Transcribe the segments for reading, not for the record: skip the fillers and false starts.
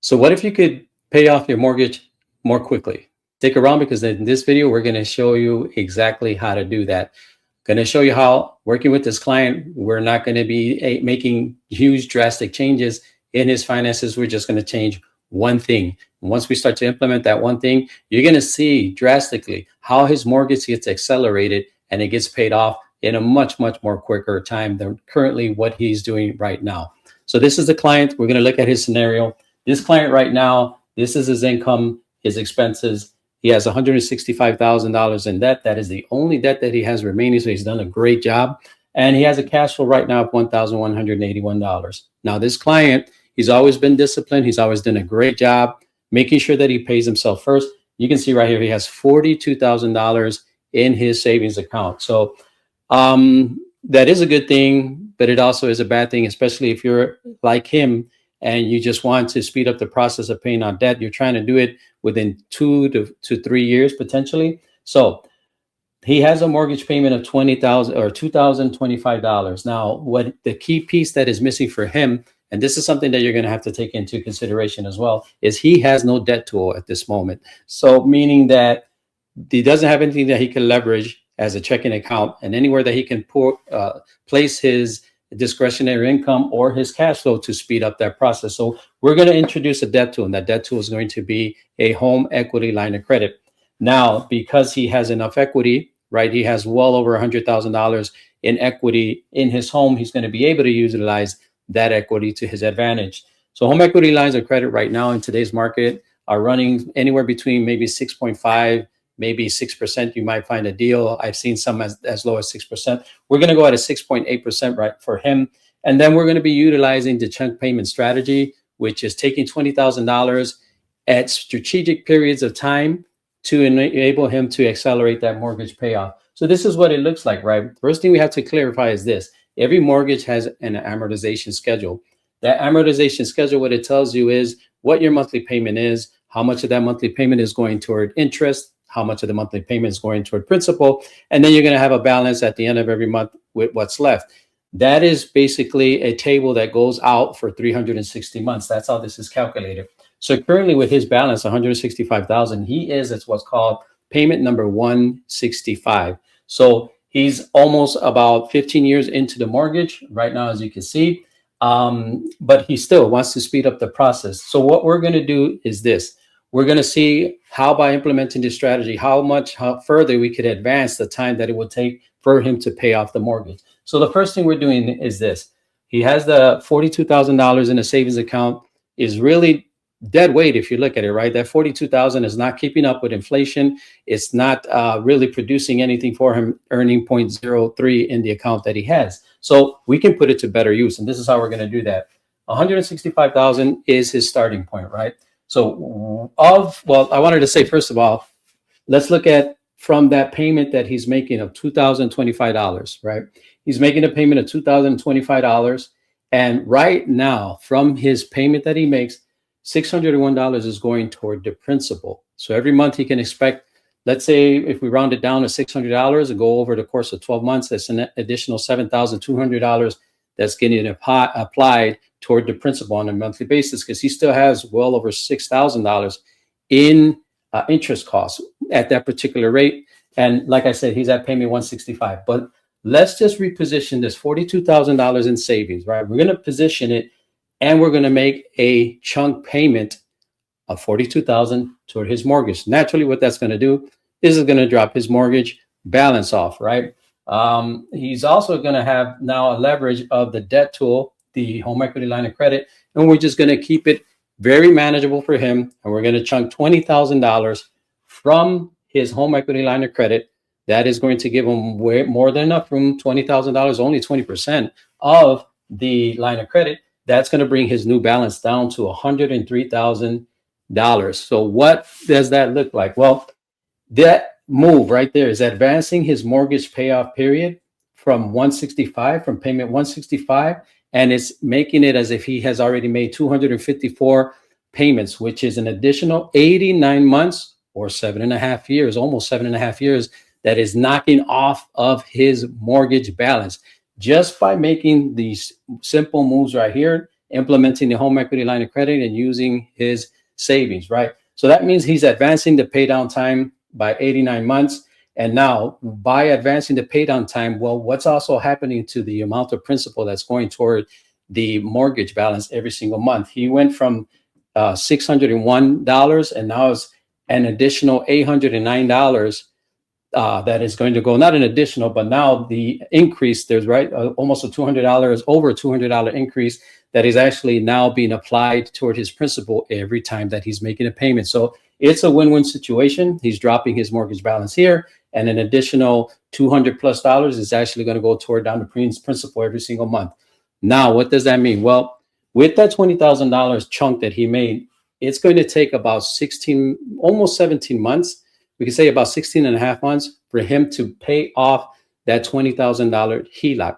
So what if you could pay off your mortgage more quickly? Stick around because in this video, we're going to show you exactly how to do that. Going to show you how working with this client, we're not going to be making huge drastic changes in his finances. We're just going to change one thing. And once we start to implement that one thing, you're going to see drastically how his mortgage gets accelerated and it gets paid off in a much, much more quicker time than currently what he's doing right now. So this is the client. We're going to look at his scenario. This client right now, this is his income, his expenses. He has $165,000 in debt. That is the only debt that he has remaining. So he's done a great job. And he has a cash flow right now of $1,181. Now, this client, he's always been disciplined. He's always done a great job making sure that he pays himself first. You can see right here, he has $42,000 in his savings account. So that is a good thing, but it also is a bad thing, especially if you're like him and you just want to speed up the process of paying off debt. You're trying to do it within 2 to 3 years potentially. So he has a mortgage payment of $20,000 or $2,025. Now, what the key piece that is missing for him, and this is something that you're going to have to take into consideration as well, is he has no debt tool at this moment. So meaning that he doesn't have anything that he can leverage as a checking account, and anywhere that he can place his discretionary income or his cash flow to speed up that process. So we're going to introduce a debt tool, and that debt tool is going to be a home equity line of credit. Now, because he has enough equity, right? He has well over $100,000 in equity in his home. He's going to be able to utilize that equity to his advantage. So home equity lines of credit right now in today's market are running anywhere between maybe 6.5, maybe 6%. You might find a deal. I've seen some as low as 6%. We're going to go at a 6.8% right for him. And then we're going to be utilizing the chunk payment strategy, which is taking $20,000 at strategic periods of time to enable him to accelerate that mortgage payoff. So this is what it looks like, right? First thing we have to clarify is this. Every mortgage has an amortization schedule. That amortization schedule, what it tells you is what your monthly payment is, how much of that monthly payment is going toward interest, how much of the monthly payment is going toward principal, and then you're going to have a balance at the end of every month with what's left. That is basically a table that goes out for 360 months. That's how this is calculated. So currently with his balance, $165,000, he is at what's called payment number 165. So he's almost about 15 years into the mortgage right now, as you can see, but he still wants to speed up the process. So what we're going to do is this. We're going to see how by implementing this strategy, how further we could advance the time that it would take for him to pay off the mortgage. So the first thing we're doing is this. He has the $42,000 in a savings account, is really dead weight if you look at it, right? That $42,000 is not keeping up with inflation. It's not really producing anything for him, earning 0.03 in the account that he has. So we can put it to better use. And this is how we're going to do that. $165,000 is his starting point, right? So I wanted to say, first of all, let's look at from that payment that he's making of $2,025, right? He's making a payment of $2,025. And right now, from his payment that he makes, $601 is going toward the principal. So every month he can expect, let's say if we round it down to $600 and go over the course of 12 months, that's an additional $7,200 that's getting applied toward the principal on a monthly basis, because he still has well over $6,000 in interest costs at that particular rate. And like I said, he's at payment 165. But let's just reposition this $42,000 in savings, right? We're going to position it, and we're going to make a chunk payment of $42,000 toward his mortgage. Naturally, what that's going to do is it's going to drop his mortgage balance off, right? He's also going to have now a leverage of the debt tool, the home equity line of credit, and we're just going to keep it very manageable for him. And we're going to chunk $20,000 from his home equity line of credit. That is going to give him way more than enough room, $20,000, only 20% of the line of credit. That's going to bring his new balance down to $103,000. So what does that look like? Well, that move right there is advancing his mortgage payoff period from payment 165, and it's making it as if he has already made 254 payments, which is an additional 89 months or 7.5 years, almost 7.5 years, that is knocking off of his mortgage balance just by making these simple moves right here. implementing the home equity line of credit and using his savings, right? So that means he's advancing the pay down time by 89 months. And now by advancing the pay down time, well, what's also happening to the amount of principal that's going toward the mortgage balance every single month? He went from $601 and now it's an additional $809 that is going to go, not an additional, but now the increase, there's almost a $200, over a $200 increase that is actually now being applied toward his principal every time that he's making a payment. So it's a win-win situation. He's dropping his mortgage balance here, and an additional $200+ is actually going to go toward down the principal every single month. Now, what does that mean? Well, with that $20,000 chunk that he made, it's going to take about 16, almost 17 months. We can say about 16 and a half months for him to pay off that $20,000 HELOC.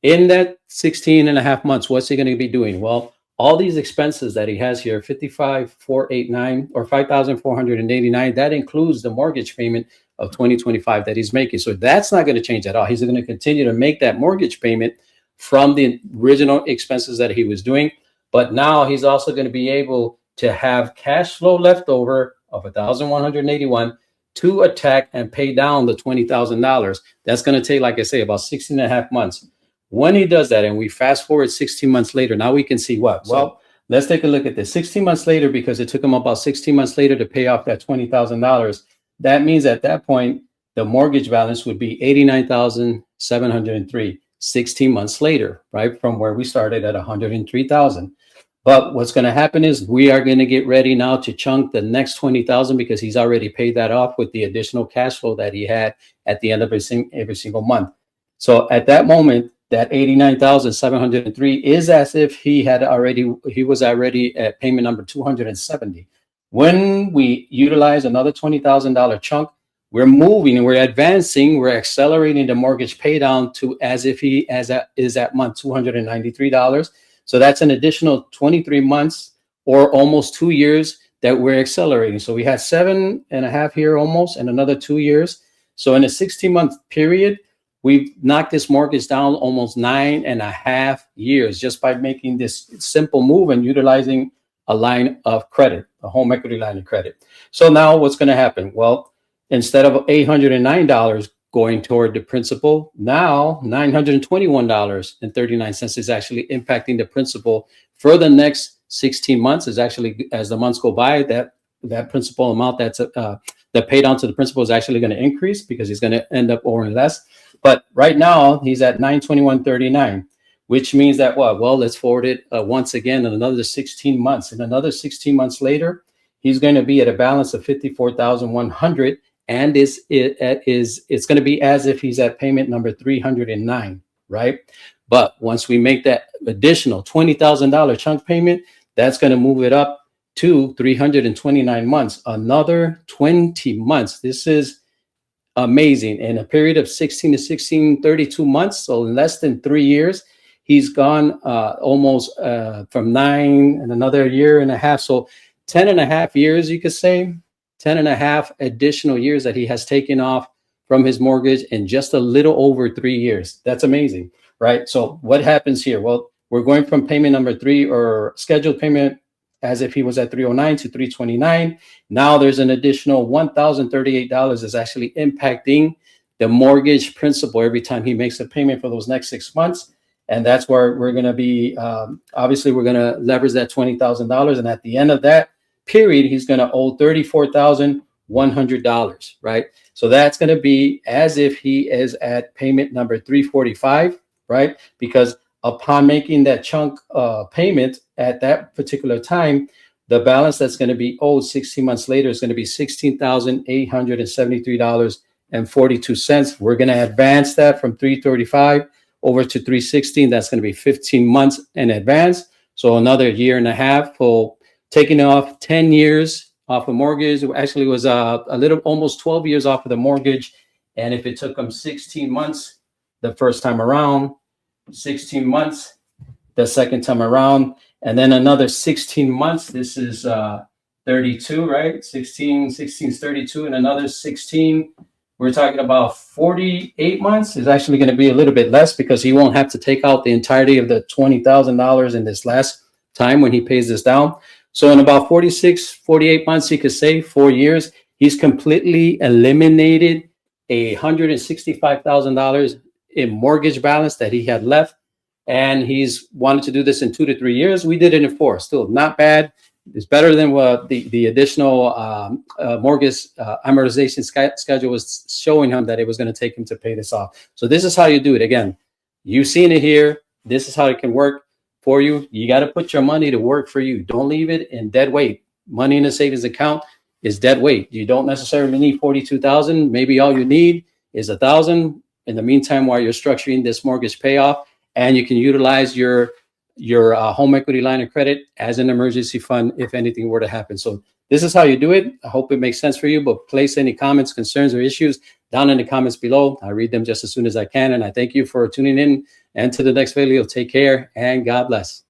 In that 16 and a half months, what's he going to be doing? Well, all these expenses that he has here, $55,489 or $5,489, that includes the mortgage payment of 2025 that he's making. So that's not going to change at all. He's going to continue to make that mortgage payment from the original expenses that he was doing. But now he's also going to be able to have cash flow left over of $1,181 to attack and pay down the $20,000. That's going to take, like I say, about 16 and a half months. When he does that, and we fast forward 16 months later, now we can see what? Well, let's take a look at this. 16 months later, because it took him about 16 months later to pay off that $20,000. That means at that point, the mortgage balance would be $89,703, 16 months later, right? From where we started at $103,000. But what's going to happen is we are going to get ready now to chunk the next $20,000 because he's already paid that off with the additional cash flow that he had at the end of every single month. So at that moment, that $89,703 is as if he was already at payment number 270. When we utilize another $20,000 chunk, we're moving and we're advancing, we're accelerating the mortgage pay down to as if he is at month $293. So that's an additional 23 months or almost 2 years that we're accelerating. So we had 7.5 here almost and another 2 years. So in a 16-month period, we've knocked this mortgage down almost 9.5 years just by making this simple move and utilizing a line of credit, a home equity line of credit. So now what's going to happen? Well, instead of $809 going toward the principal, now $921.39 is actually impacting the principal for the next 16 months. Is actually, as the months go by, that principal amount that's the pay down to the principal is actually going to increase because he's going to end up owing less. But right now he's at $921.39, which means that what? Well, let's forward it once again in another 16 months. And another 16 months later, he's going to be at a balance of $54,100. And it's going to be as if he's at payment number 309, right? But once we make that additional $20,000 chunk payment, that's going to move it up to 329 months, another 20 months. This is amazing. In a period of 32 months, so in less than 3 years, he's gone almost from 9 and another year and a half. So 10.5 years, you could say. 10.5 additional years that he has taken off from his mortgage in just a little over 3 years. That's amazing, right? So what happens here? Well, we're going from payment number 3 or scheduled payment as if he was at 309 to 329. Now there's an additional $1,038 is actually impacting the mortgage principal every time he makes a payment for those next 6 months. And that's where we're going to be, obviously, we're going to leverage that $20,000. And at the end of that period, he's going to owe $34,100, right? So that's going to be as if he is at payment number 345, right? Because upon making that chunk payment at that particular time, the balance that's going to be owed 16 months later is going to be $16,873.42. We're going to advance that from 335 over to 316. That's going to be 15 months in advance. So another year and a half for taking off 10 years off a mortgage. It actually was a little, almost 12 years off of the mortgage. And if it took him 16 months the first time around, 16 months the second time around, and then another 16 months. This is 32, right? 16 is 32, and another 16. we're talking about 48 months. It's actually going to be a little bit less because he won't have to take out the entirety of the $20,000 in this last time when he pays this down. So in about 46, 48 months, he could save 4 years. He's completely eliminated $165,000 in mortgage balance that he had left. And he's wanted to do this in 2 to 3 years. We did it in 4. Still not bad. It's better than what the additional mortgage amortization schedule was showing him that it was going to take him to pay this off. So this is how you do it. Again, you've seen it here. This is how it can work for you. You got to put your money to work for you. Don't leave it in dead weight. Money in a savings account is dead weight. You don't necessarily need 42,000. Maybe all you need is 1,000 in the meantime while you're structuring this mortgage payoff, and you can utilize your home equity line of credit as an emergency fund if anything were to happen. So this is how you do it. I hope it makes sense for you, but place any comments, concerns, or issues down in the comments below. I read them just as soon as I can, and I thank you for tuning in. And to the next video, take care and God bless.